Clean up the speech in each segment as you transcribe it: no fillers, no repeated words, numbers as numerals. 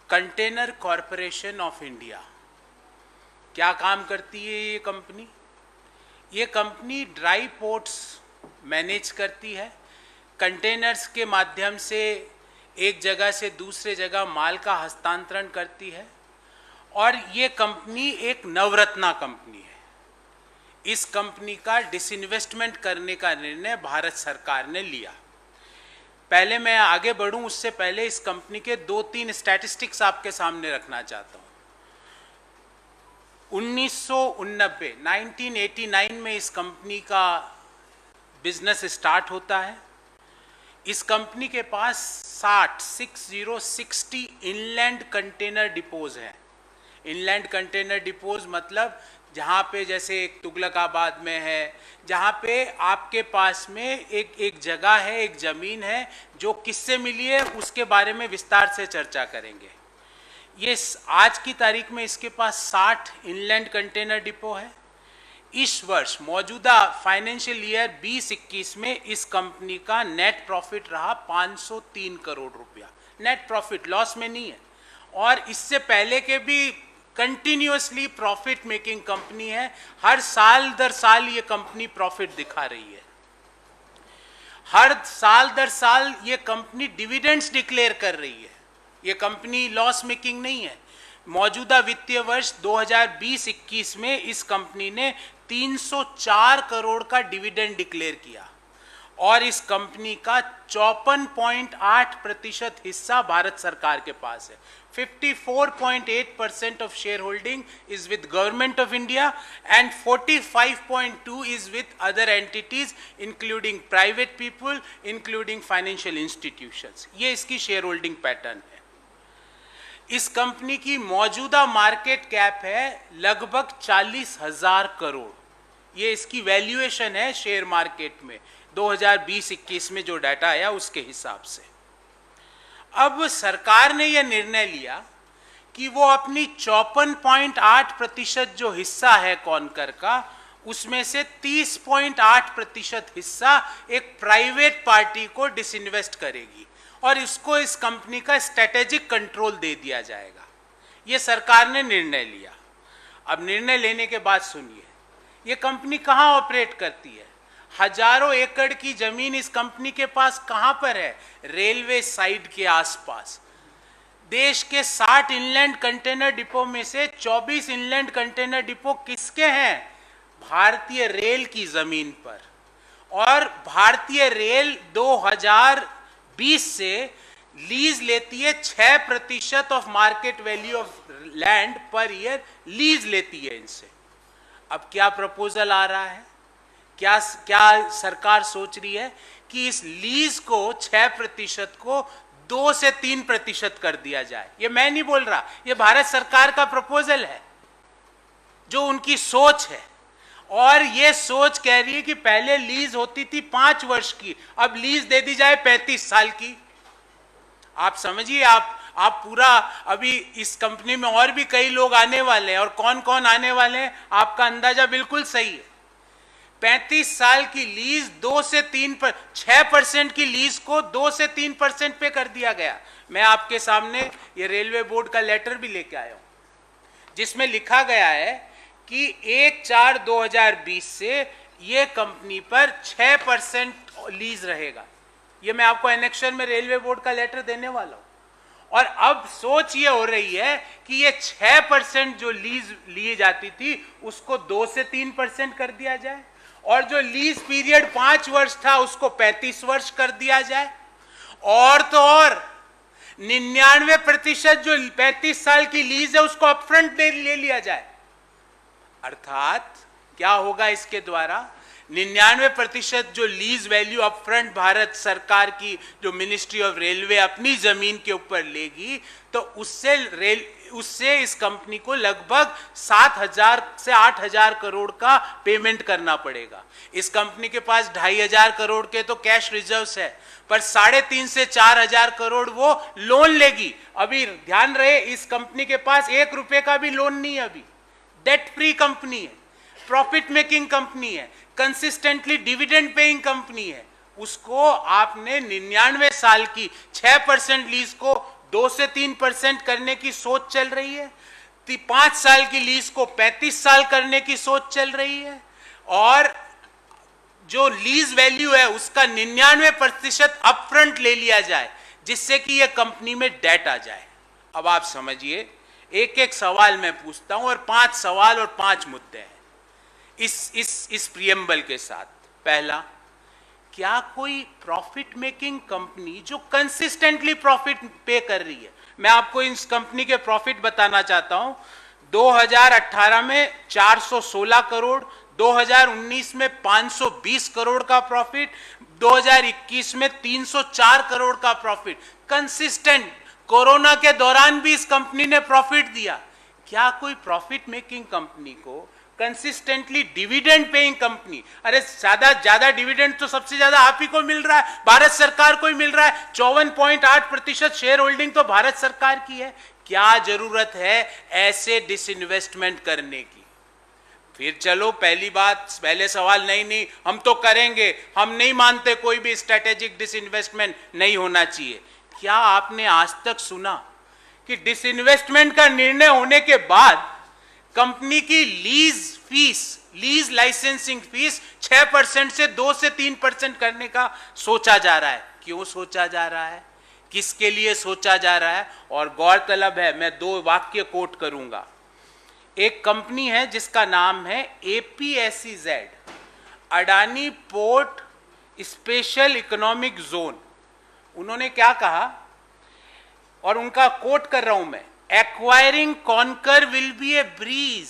Container corporation of India. क्या काम करती है ये कंपनी? ये कंपनी ड्राई पोर्ट्स मैनेज करती है, कंटेनर्स के माध्यम से एक जगह से दूसरे जगह माल का हस्तांतरण करती है। और ये कंपनी एक नवरत्ना कंपनी है। इस कंपनी का डिसइन्वेस्टमेंट करने का निर्णय भारत सरकार ने लिया। पहले मैं आगे बढ़ूं उससे पहले इस कंपनी के 2-3 स्टैटिस्टिक्स आपके सामने रखना चाहता हूं। 1989 में इस कंपनी का बिजनेस स्टार्ट होता है। इस कंपनी के पास 60 इनलैंड कंटेनर डिपोज हैं। इनलैंड कंटेनर डिपोज मतलब जहाँ पे जैसे एक तुगलकाबाद में है, जहाँ पे आपके पास में एक जगह है, एक ज़मीन है जो किससे मिली है उसके बारे में विस्तार से चर्चा करेंगे। ये आज की तारीख में इसके पास 60 इनलैंड कंटेनर डिपो है। इस वर्ष मौजूदा फाइनेंशियल ईयर 2021 में इस कंपनी का नेट प्रॉफिट रहा 503 करोड़ रुपया। नेट प्रॉफिट, लॉस में नहीं है। और इससे पहले के भी कंटिन्यूअसली प्रॉफिट मेकिंग कंपनी है। हर साल दर साल ये कंपनी प्रॉफिट दिखा रही है। हर साल दर साल ये कंपनी डिविडेंड्स डिक्लेयर कर रही है। ये कंपनी लॉस मेकिंग नहीं है। मौजूदा वित्तीय वर्ष 2020-21 में इस कंपनी ने 304 करोड़ का डिविडेंड डिक्लेयर किया और इस कंपनी का 54.8% हिस्सा भारत सरकार के पास है। 54.8% of shareholding is with Government of India and 45.2 is with other entities including private people, including financial institutions. ये इसकी शेयर होल्डिंग पैटर्न है। इस कंपनी की मौजूदा मार्केट कैप है लगभग 40,000 करोड़। ये इसकी वैल्यूएशन है शेयर मार्केट में 2020-21 में जो डाटा आया उसके हिसाब से। अब सरकार ने यह निर्णय लिया कि वो अपनी 54.8% जो हिस्सा है कॉनकर का, उसमें से 30.8% हिस्सा एक प्राइवेट पार्टी को डिसइन्वेस्ट करेगी और इसको इस कंपनी का स्ट्रेटेजिक कंट्रोल दे दिया जाएगा। ये सरकार ने निर्णय लिया। अब निर्णय लेने के बाद सुनिए, ये कंपनी कहाँ ऑपरेट करती है? हजारों एकड़ की जमीन इस कंपनी के पास कहां पर है? रेलवे साइड के आसपास। देश के 60 इनलैंड कंटेनर डिपो में से 24 इनलैंड कंटेनर डिपो किसके हैं? भारतीय रेल की जमीन पर। और भारतीय रेल 2020 से लीज लेती है 6% of market value of land per year lease लेती है इनसे। अब क्या प्रपोजल आ रहा है? क्या सरकार सोच रही है कि इस लीज को 6% को 2 से 3% कर दिया जाए। ये मैं नहीं बोल रहा, ये भारत सरकार का प्रपोजल है जो उनकी सोच है। और ये सोच कह रही है कि पहले लीज होती थी 5 वर्ष की, अब लीज दे दी जाए 35 साल की। आप समझिए, आप पूरा, अभी इस कंपनी में और भी कई लोग आने वाले हैं और कौन कौन आने वाले हैं आपका अंदाजा बिल्कुल सही है। 35 साल की लीज 2 से 3 पर 6% की लीज को 2 से 3% पे कर दिया गया। मैं आपके सामने ये रेलवे बोर्ड का लेटर भी लेके आया हूं जिसमें लिखा गया है कि 1/4/2020 से ये कंपनी पर 6% लीज रहेगा। ये मैं आपको एनेक्शन में रेलवे बोर्ड का लेटर देने वाला हूं। और अब सोच ये हो रही है कि ये 6% जो लीज ली जाती थी उसको 2 से 3% कर दिया जाए और जो लीज पीरियड 5 वर्ष था उसको 35 वर्ष कर दिया जाए। और तो और 99% जो 35 साल की लीज है उसको अपफ्रंट ले लिया जाए। अर्थात क्या होगा इसके द्वारा? 99% जो लीज वैल्यू अपफ्रंट भारत सरकार की जो मिनिस्ट्री ऑफ रेलवे अपनी जमीन के ऊपर लेगी, तो उससे इस कंपनी को लगभग 7,000 से 8,000 करोड़ का पेमेंट करना पड़ेगा। इस कंपनी के पास 2,500 करोड़ के तो कैश रिजर्व्स है, पर 3.5 से 4,000 करोड़ वो लोन लेगी। अभी ध्यान रहे, इस कंपनी के पास 1 रुपए का भी लोन नहीं है। अभी डेट फ्री कंपनी है, प्रॉफिट मेकिंग कंपनी है, कंसिस्टेंटली डिविडेंड पेइंग कंपनी है। उसको आपने 99 साल की 6% लीज को 2 से 3% करने की सोच चल रही है, 5 साल की लीज को 35 साल करने की सोच चल रही है, और जो लीज वैल्यू है उसका 99% अपफ्रंट ले लिया जाए, जिससे कि यह कंपनी में डेट आ जाए। अब आप समझिए, एक एक सवाल मैं पूछता हूं, और 5 सवाल और 5 मुद्दे हैं इस प्रियम्बल के साथ। पहला, क्या कोई प्रॉफिट मेकिंग कंपनी जो कंसिस्टेंटली प्रॉफिट पे कर रही है, मैं आपको इस कंपनी के प्रॉफिट बताना चाहता हूं, 2018 में 416 करोड़, 2019 में 520 करोड़ का प्रॉफिट, 2021 में 304 करोड़ का प्रॉफिट, कंसिस्टेंट। कोरोना के दौरान भी इस कंपनी ने प्रॉफिट दिया। क्या कोई प्रॉफिट मेकिंग कंपनी को कंसिस्टेंटली डिविडेंड पेइंग कंपनी, अरे ज्यादा डिविडेंड तो सबसे ज्यादा आप ही को मिल रहा है, भारत सरकार को ही मिल रहा है, 54.8% शेयर होल्डिंग तो भारत सरकार की है। क्या जरूरत है ऐसे डिसइन्वेस्टमेंट करने की? फिर चलो, पहले सवाल, नहीं हम तो करेंगे, हम नहीं मानते कोई भी स्ट्रेटेजिक डिसइन्वेस्टमेंट नहीं होना चाहिए। क्या आपने आज तक सुना कि डिसइन्वेस्टमेंट का निर्णय होने के बाद कंपनी की लीज लाइसेंसिंग फीस 6% से 2 से 3% करने का सोचा जा रहा है? क्यों सोचा जा रहा है, किसके लिए सोचा जा रहा है? और गौरतलब है, मैं 2 वाक्य कोट करूंगा। एक कंपनी है जिसका नाम है APSEZ, Adani port special economic zone. उन्होंने क्या कहा, और उनका कोट कर रहा हूं मैं, acquiring Concor will be a breeze.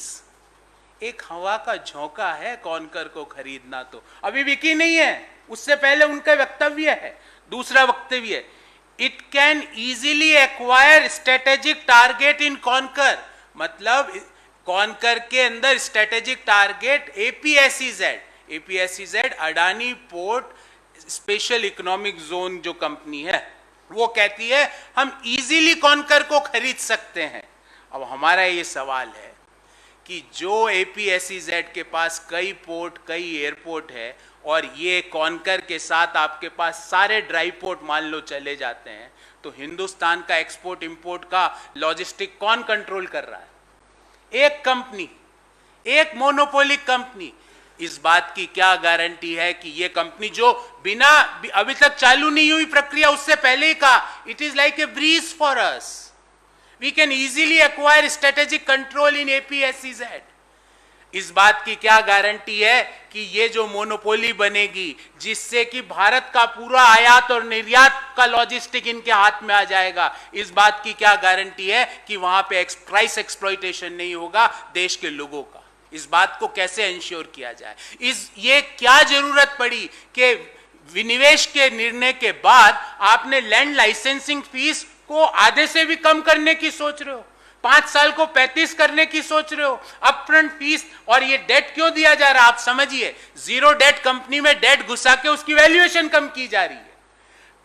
एक हवा का झोंका है कॉनकर को खरीदना, तो अभी बिकी नहीं है, उससे पहले उनका वक्तव्य है। दूसरा वक्तव्य, it can easily acquire strategic target in conquer, मतलब कॉनकर के अंदर strategic target APSEZ Adani port special economic zone जो कंपनी है, वो कहती है हम इजीली कॉनकर को खरीद सकते हैं। अब हमारा ये सवाल है कि जो APSEZ के पास कई पोर्ट, कई एयरपोर्ट है, और ये कॉनकर के साथ आपके पास सारे ड्राई पोर्ट मान लो चले जाते हैं, तो हिंदुस्तान का एक्सपोर्ट इंपोर्ट का लॉजिस्टिक कौन कंट्रोल कर रहा है? एक कंपनी, एक मोनोपोलिक कंपनी। इस बात की क्या गारंटी है कि ये कंपनी, जो बिना अभी तक चालू नहीं हुई प्रक्रिया, उससे पहले ही कहा it is like a breeze for us, we can easily acquire strategic control in APSEZ। इस बात की क्या गारंटी है कि ये जो मोनोपोली बनेगी, जिससे कि भारत का पूरा आयात और निर्यात का लॉजिस्टिक इनके हाथ में आ जाएगा, इस बात की क्या गारंटी है कि वहां पे प्राइस एक्सप्लॉइटेशन नहीं होगा देश के लोगों का? इस बात को कैसे इंश्योर किया जाए? ये क्या जरूरत पड़ी कि विनिवेश के निर्णय के बाद आपने लैंड लाइसेंसिंग फीस को आधे से भी कम करने की सोच रहे हो, 5 साल को 35 करने की सोच रहे हो, अपफ्रंट फीस, और ये डेट क्यों दिया जा रहा है? आप समझिए, जीरो डेट कंपनी में डेट घुसा के उसकी वैल्यूएशन कम की जा रही है।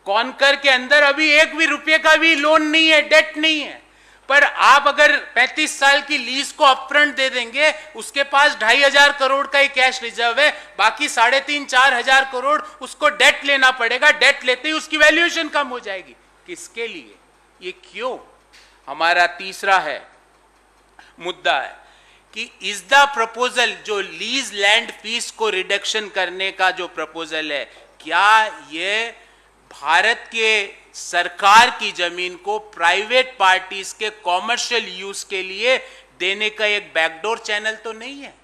कॉनकर के अंदर अभी 1 भी रुपये का भी लोन नहीं है, डेट नहीं है, पर आप अगर 35 साल की लीज को अपफ्रंट दे देंगे, उसके पास 2,500 करोड़ का ही कैश रिजर्व है, बाकी 3,500-4 हजार करोड़ उसको डेट लेना पड़ेगा। डेट लेते ही उसकी वैल्यूएशन कम हो जाएगी। किसके लिए? ये क्यों? हमारा तीसरा है मुद्दा है कि इज द प्रपोजल, जो लीज लैंड फीस को रिडक्शन करने का जो प्रपोजल है, क्या ये भारत के सरकार की जमीन को प्राइवेट पार्टीज के कॉमर्शियल यूज के लिए देने का एक बैकडोर चैनल तो नहीं है?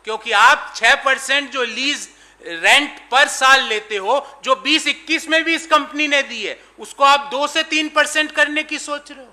क्योंकि आप 6% जो लीज रेंट पर साल लेते हो, जो 2021 में भी इस कंपनी ने दी है, उसको आप 2 से 3% करने की सोच रहे हो।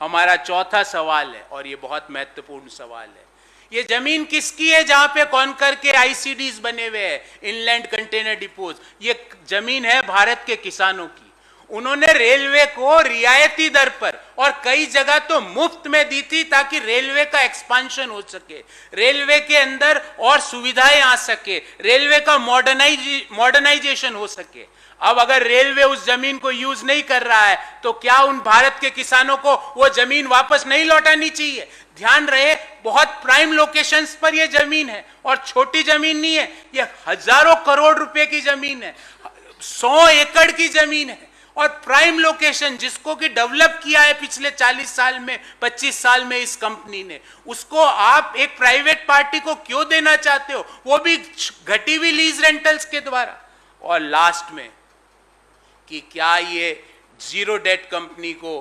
हमारा चौथा सवाल है, और ये बहुत महत्वपूर्ण सवाल है, ये जमीन किसकी है जहां पे कॉनकर के ICDs बने हुए हैं, इनलैंड कंटेनर डिपोज? ये जमीन है भारत के किसानों की। उन्होंने रेलवे को रियायती दर पर और कई जगह तो मुफ्त में दी थी, ताकि रेलवे का एक्सपांशन हो सके, रेलवे के अंदर और सुविधाएं आ सके, रेलवे का मॉडर्नाइजेशन हो सके। अब अगर रेलवे उस जमीन को यूज नहीं कर रहा है, तो क्या उन भारत के किसानों को वो जमीन वापस नहीं लौटानी चाहिए? ध्यान रहे, बहुत प्राइम लोकेशंस पर यह जमीन है, और छोटी जमीन नहीं है, यह हजारों करोड़ रुपए की जमीन है, 100 एकड़ की जमीन है, और प्राइम लोकेशन जिसको कि डेवलप किया है पिछले 40 साल में 25 साल में इस कंपनी ने, उसको आप एक प्राइवेट पार्टी को क्यों देना चाहते हो, वो भी घटी हुई लीज रेंटल्स के द्वारा। और लास्ट में कि क्या ये जीरो डेट कंपनी को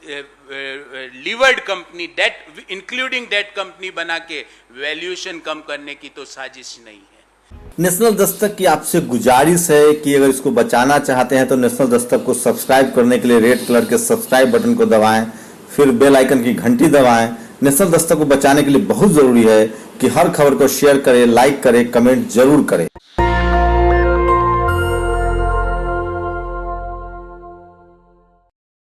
levered company, debt including debt company बना के वैल्यूएशन कम करने की तो साजिश नहीं है। नेशनल दस्तक की आपसे गुजारिश है कि अगर इसको बचाना चाहते हैं तो नेशनल दस्तक को सब्सक्राइब करने के लिए रेड कलर के सब्सक्राइब बटन को दबाएं, फिर बेल आइकन की घंटी दबाएं। नेशनल दस्तक को बचाने के लिए बहुत जरूरी है कि हर खबर को शेयर करें, लाइक करें, कमेंट जरूर करें।